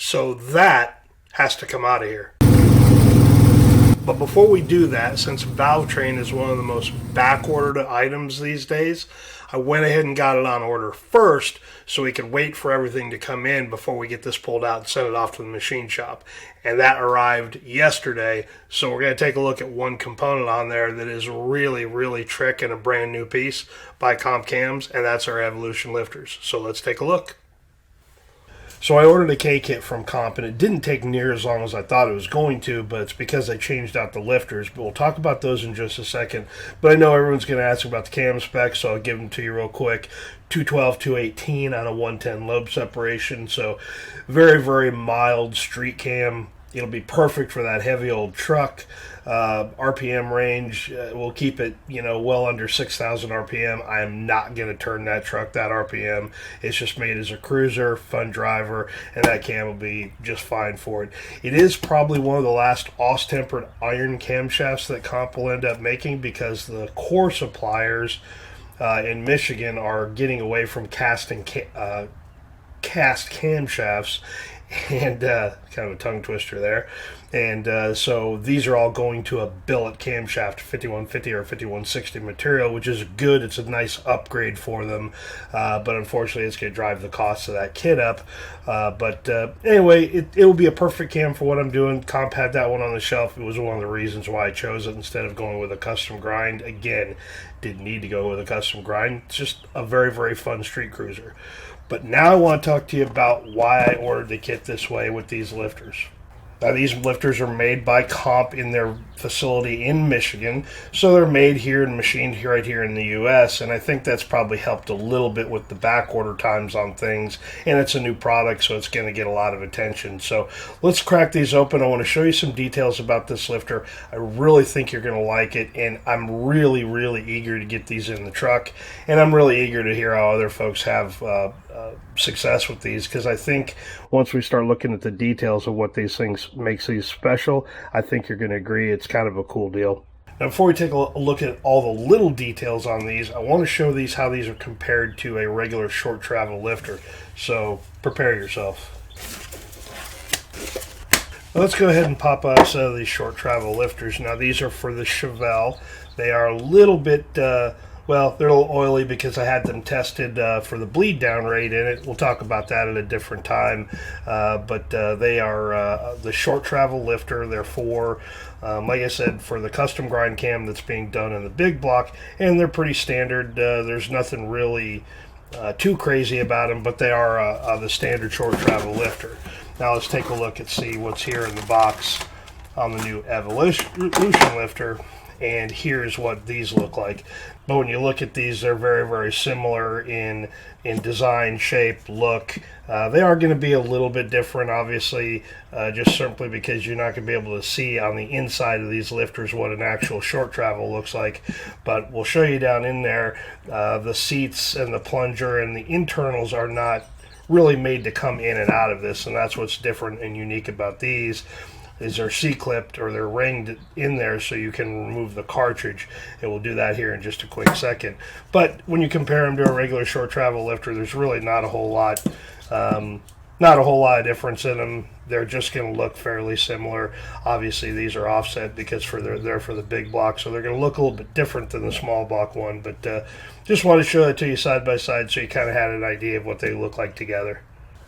So that has to come out of here. But before we do that, since valve train is one of the most back-ordered items these days, I went ahead and got it on order first so we could wait for everything to come in before we get this pulled out and send it off to the machine shop. And that arrived yesterday, so we're going to take a look at one component on there that is really, really trick and a brand new piece by Comp Cams, and that's our Evolution lifters. So let's take a look. So I ordered a K-kit from Comp, and it didn't take near as long as I thought it was going to, but it's because I changed out the lifters. But we'll talk about those in just a second. But I know everyone's going to ask about the cam specs, so I'll give them to you real quick. 212, 218 on a 110 lobe separation, so very, very mild street cam. It'll be perfect for that heavy old truck. RPM range, we'll keep it, well under 6,000 RPM. I am not going to turn that truck that RPM. It's just made as a cruiser, fun driver, and that cam will be just fine for it. It is probably one of the last OS-tempered iron camshafts that Comp will end up making because the core suppliers in Michigan are getting away from cast camshafts, and kind of a tongue twister there. And so these are all going to a billet camshaft 5150 or 5160 material, which is good. It's a nice upgrade for them, but unfortunately it's going to drive the cost of that kit up. But anyway, it will be a perfect cam for what I'm doing. Comp had that one on the shelf. It was one of the reasons why I chose it instead of going with a custom grind. Again, didn't need to go with a custom grind. It's just a very, very fun street cruiser. But now I want to talk to you about why I ordered the kit this way with these lifters. Now, these lifters are made by Comp in their facility in Michigan, so they're made here and machined right here in the U.S., and I think that's probably helped a little bit with the back order times on things, and it's a new product, so it's going to get a lot of attention. So let's crack these open. I want to show you some details about this lifter. I really think you're going to like it, and I'm really, really eager to get these in the truck, and I'm really eager to hear how other folks have success with these, because I think once we start looking at the details of what these things makes these special, I think you're going to agree it's kind of a cool deal. Now, before we take a look at all the little details on these, I want to show these how these are compared to a regular short travel lifter. So prepare yourself. Now, let's go ahead and pop out a set of these short travel lifters. Now, these are for the Chevelle. They are a little bit well, they're a little oily because I had them tested for the bleed down rate in it. We'll talk about that at a different time. But they are the short travel lifter. They're for, like I said, for the custom grind cam that's being done in the big block. And they're pretty standard. There's nothing really too crazy about them, but they are the standard short travel lifter. Now let's take a look and see what's here in the box on the new Evolution lifter. And here's what these look like. But when you look at these, they're very, very similar in design, shape, look. They are going to be a little bit different, obviously, just simply because you're not going to be able to see on the inside of these lifters what an actual short travel looks like. But we'll show you down in there. The seats and the plunger and the internals are not really made to come in and out of this, and that's what's different and unique about these. Is they're C-clipped or they're ringed in there so you can remove the cartridge. And we'll do that here in just a quick second. But when you compare them to a regular short travel lifter, there's really not a whole lot of difference in them. They're just going to look fairly similar. Obviously, these are offset because they're for the big block, so they're going to look a little bit different than the small block one. But just want to show it to you side by side so you kind of had an idea of what they look like together.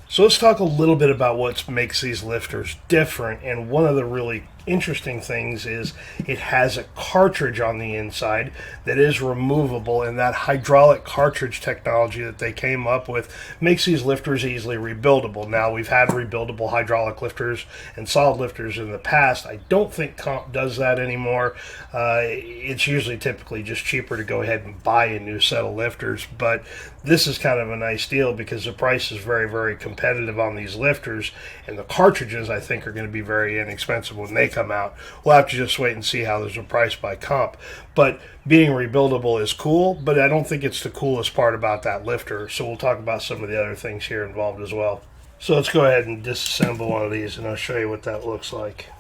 So let's talk a little bit about what makes these lifters different, and one of the really interesting things is it has a cartridge on the inside that is removable, and that hydraulic cartridge technology that they came up with makes these lifters easily rebuildable. Now, we've had rebuildable hydraulic lifters and solid lifters in the past. I don't think Comp does that anymore. It's usually typically just cheaper to go ahead and buy a new set of lifters, but this is kind of a nice deal because the price is very, very competitive on these lifters, and the cartridges I think are going to be very inexpensive when they come out. We'll have to just wait and see how those are priced by Comp. But being rebuildable is cool, but I don't think it's the coolest part about that lifter, so we'll talk about some of the other things here involved as well. So let's go ahead and disassemble one of these and I'll show you what that looks like.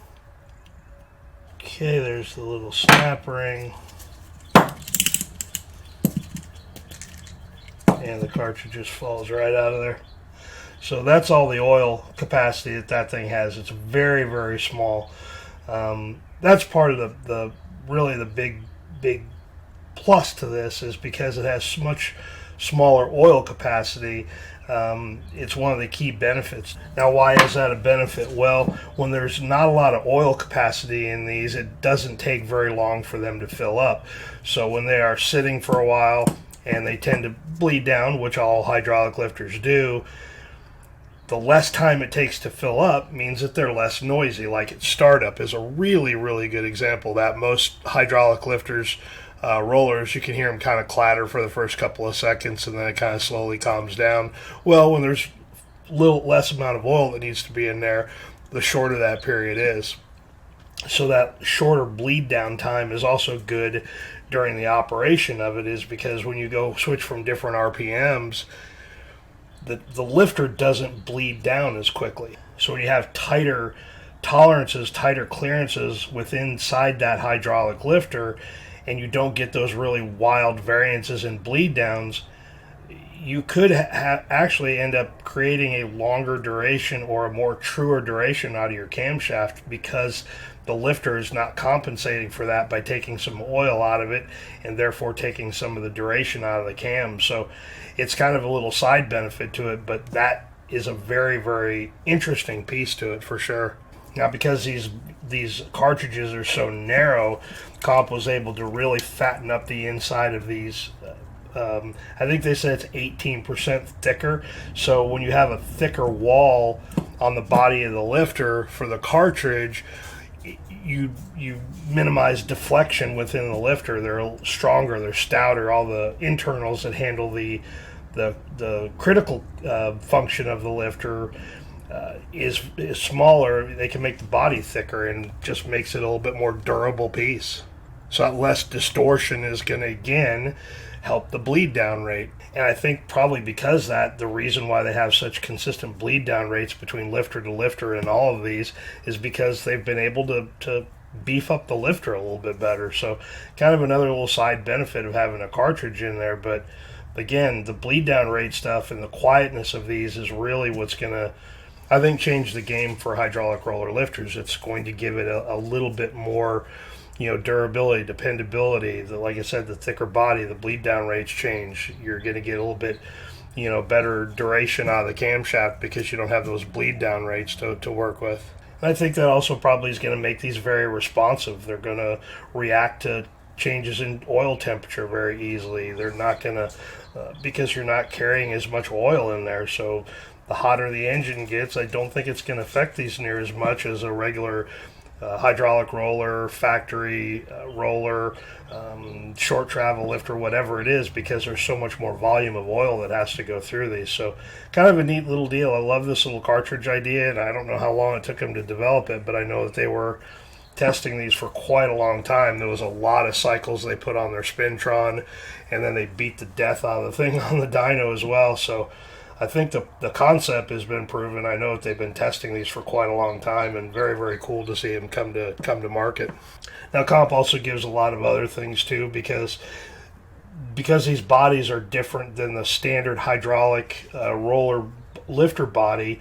Okay, there's the little snap ring. And the cartridge just falls right out of there. So that's all the oil capacity that thing has. It's very, very small. That's part of the really the big plus to this is because it has much smaller oil capacity. It's one of the key benefits. Now, why is that a benefit? Well, when there's not a lot of oil capacity in these, it doesn't take very long for them to fill up. So when they are sitting for a while and they tend to bleed down, which all hydraulic lifters do, the less time it takes to fill up means that they're less noisy. Like at startup is a really, really good example of that. Most hydraulic lifters, rollers, you can hear them kind of clatter for the first couple of seconds and then it kind of slowly calms down. Well, when there's a little less amount of oil that needs to be in there, the shorter that period is. So that shorter bleed down time is also good during the operation of it, is because when you go switch from different RPMs, the lifter doesn't bleed down as quickly. So when you have tighter tolerances, tighter clearances inside that hydraulic lifter, and you don't get those really wild variances in bleed downs, you could actually end up creating a longer duration or a more truer duration out of your camshaft, because the lifter is not compensating for that by taking some oil out of it and therefore taking some of the duration out of the cam. So it's kind of a little side benefit to it, but that is a very, very interesting piece to it for sure. Now, because these cartridges are so narrow, Comp was able to really fatten up the inside of these. I think they said it's 18% thicker. So when you have a thicker wall on the body of the lifter for the cartridge, you minimize deflection within the lifter. They're stronger, they're stouter. All the internals that handle the critical function of the lifter is smaller. They can make the body thicker and just makes it a little bit more durable piece. So that less distortion is going to, again, help the bleed down rate. And I think probably because the reason why they have such consistent bleed down rates between lifter to lifter in all of these is because they've been able to beef up the lifter a little bit better. So kind of another little side benefit of having a cartridge in there. But again, the bleed down rate stuff and the quietness of these is really what's going to, I think, change the game for hydraulic roller lifters. It's going to give it a little bit more, durability, dependability. Like I said, the thicker body, the bleed down rates change. You're going to get a little bit, better duration out of the camshaft because you don't have those bleed down rates to work with. And I think that also probably is going to make these very responsive. They're going to react to changes in oil temperature very easily. They're not going to, because you're not carrying as much oil in there. So the hotter the engine gets, I don't think it's going to affect these near as much as a regular hydraulic roller, factory roller, short travel lifter, whatever it is, because there's so much more volume of oil that has to go through these. So kind of a neat little deal. I love this little cartridge idea, and I don't know how long it took them to develop it, but I know that they were testing these for quite a long time. There was a lot of cycles they put on their Spintron, and then they beat the death out of the thing on the dyno as well. So I think the concept has been proven. I know that they've been testing these for quite a long time, and very, very cool to see them come to market. Now, Comp also gives a lot of other things too, because these bodies are different than the standard hydraulic roller lifter body.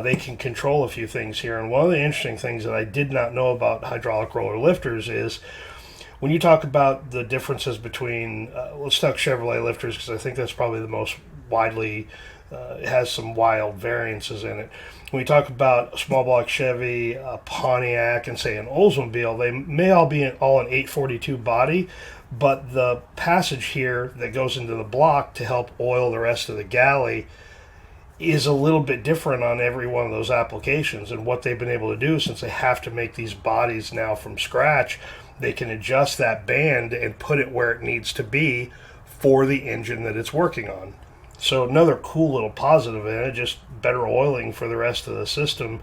They can control a few things here. And one of the interesting things that I did not know about hydraulic roller lifters is when you talk about the differences between, let's talk Chevrolet lifters, because I think that's probably the most widely, it has some wild variances in it. When we talk about a small block Chevy, a Pontiac, and say an Oldsmobile, they may all be all an 842 body, but the passage here that goes into the block to help oil the rest of the galley is a little bit different on every one of those applications. And what they've been able to do, since they have to make these bodies now from scratch, they can adjust that band and put it where it needs to be for the engine that it's working on. So another cool little positive in it, just better oiling for the rest of the system.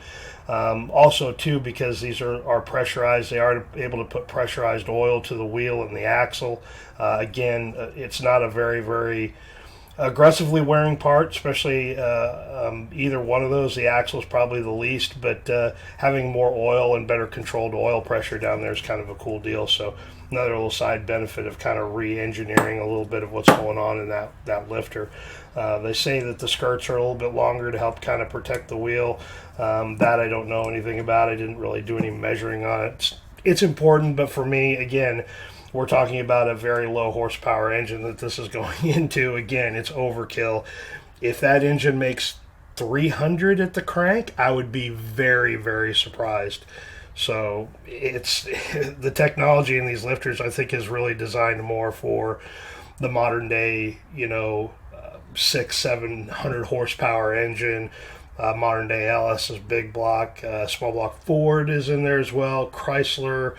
Also, too, because these are pressurized, they are able to put pressurized oil to the wheel and the axle. Again, it's not a very, very aggressively wearing part, especially either one of those. The axle is probably the least, but having more oil and better controlled oil pressure down there is kind of a cool deal. So another little side benefit of kind of re-engineering a little bit of what's going on in that lifter. They say that the skirts are a little bit longer to help kind of protect the wheel. That I don't know anything about. I didn't really do any measuring on it. It's important, but for me, again, we're talking about a very low horsepower engine that this is going into. Again, it's overkill. If that engine makes 300 at the crank, I would be very, very surprised. So it's the technology in these lifters, I think, is really designed more for the modern day, 600-700 horsepower engine. Modern day LS is big block. Small block Ford is in there as well. Chrysler.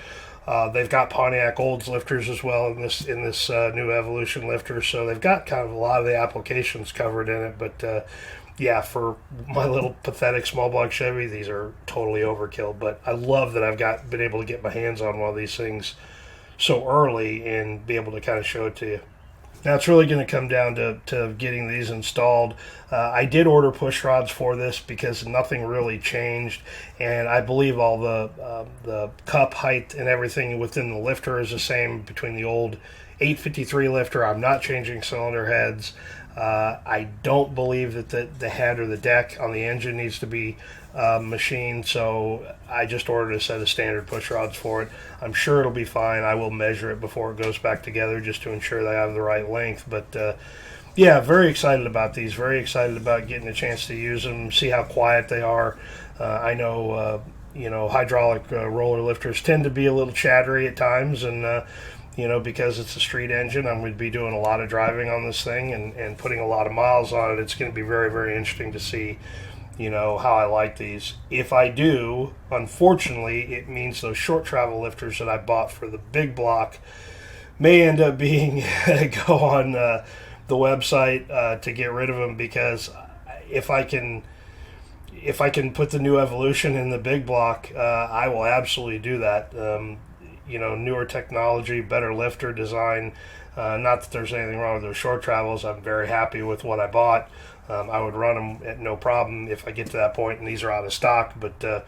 They've got Pontiac Olds lifters as well in this new Evolution lifter. So they've got kind of a lot of the applications covered in it. But yeah, for my little pathetic small block Chevy, these are totally overkill. But I love that I've been able to get my hands on one of these things so early and be able to kind of show it to you. Now it's really going to come down to getting these installed. I did order push rods for this because nothing really changed, and I believe all the cup height and everything within the lifter is the same between the old 853 lifter. I'm not changing cylinder heads. I don't believe that the head or the deck on the engine needs to be machined, so I just ordered a set of standard push rods for it. I'm sure it'll be fine. I will measure it before it goes back together just to ensure that I have the right length. But yeah, very excited about these. Very excited about getting a chance to use them, see how quiet they are. I know hydraulic roller lifters tend to be a little chattery at times, and because it's a street engine, I'm going to be doing a lot of driving on this thing and putting a lot of miles on it. It's going to be very, very interesting to see, how I like these. If I do, unfortunately, it means those short travel lifters that I bought for the big block may end up being go on the website to get rid of them, because if I can put the new Evolution in the big block, I will absolutely do that. Newer technology, better lifter design. Not that there's anything wrong with those short travels. I'm very happy with what I bought. I would run them at no problem if I get to that point and these are out of stock. But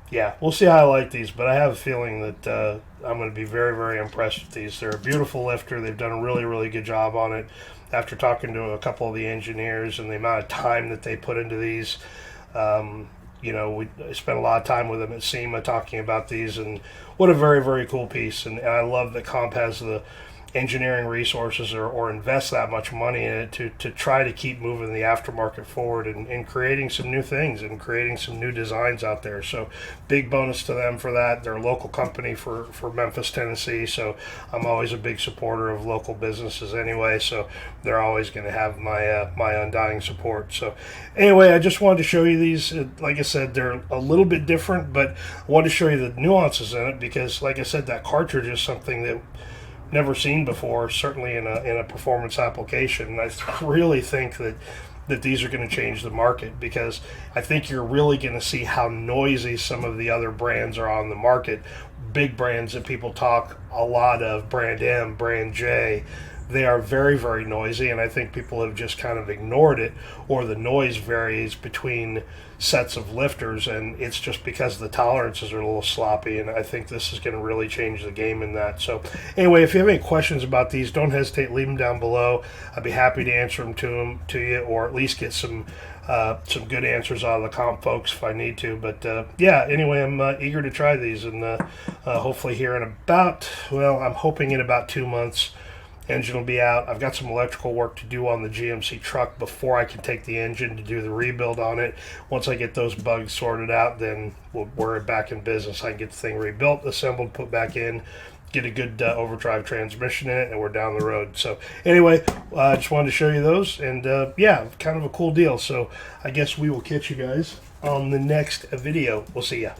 yeah, we'll see how I like these. But I have a feeling that I'm going to be very, very impressed with these. They're a beautiful lifter. They've done a really, really good job on it. After talking to a couple of the engineers and the amount of time that they put into these, we spent a lot of time with them at SEMA talking about these, and what a very, very cool piece. And I love that Comp has the engineering resources or invest that much money in it to try to keep moving the aftermarket forward and creating some new things and creating some new designs out there. So big bonus to them for that. They're a local company for Memphis, Tennessee, so I'm always a big supporter of local businesses anyway, so they're always going to have my undying support. So anyway, I just wanted to show you these. Like I said, they're a little bit different, but I wanted to show you the nuances in it because, like I said, that cartridge is something that never seen before, certainly in a performance application. And I really think that these are going to change the market, because I think you're really going to see how noisy some of the other brands are on the market. Big brands that people talk a lot of, brand M, brand J, they are very, very noisy, and I think people have just kind of ignored it, or the noise varies between sets of lifters, and it's just because the tolerances are a little sloppy, and I think this is going to really change the game in that. So anyway, if you have any questions about these, don't hesitate, leave them down below. I'd be happy to answer them to you, or at least get some good answers out of the Comp folks if I need to. But yeah, anyway, I'm eager to try these, and hopefully here in I'm hoping in about 2 months, engine will be out. I've got some electrical work to do on the GMC truck before I can take the engine to do the rebuild on it. Once I get those bugs sorted out, then we're back in business. I can get the thing rebuilt, assembled, put back in, get a good overdrive transmission in it, and we're down the road. So anyway, I just wanted to show you those, and yeah, kind of a cool deal. So I guess we will catch you guys on the next video. We'll see ya.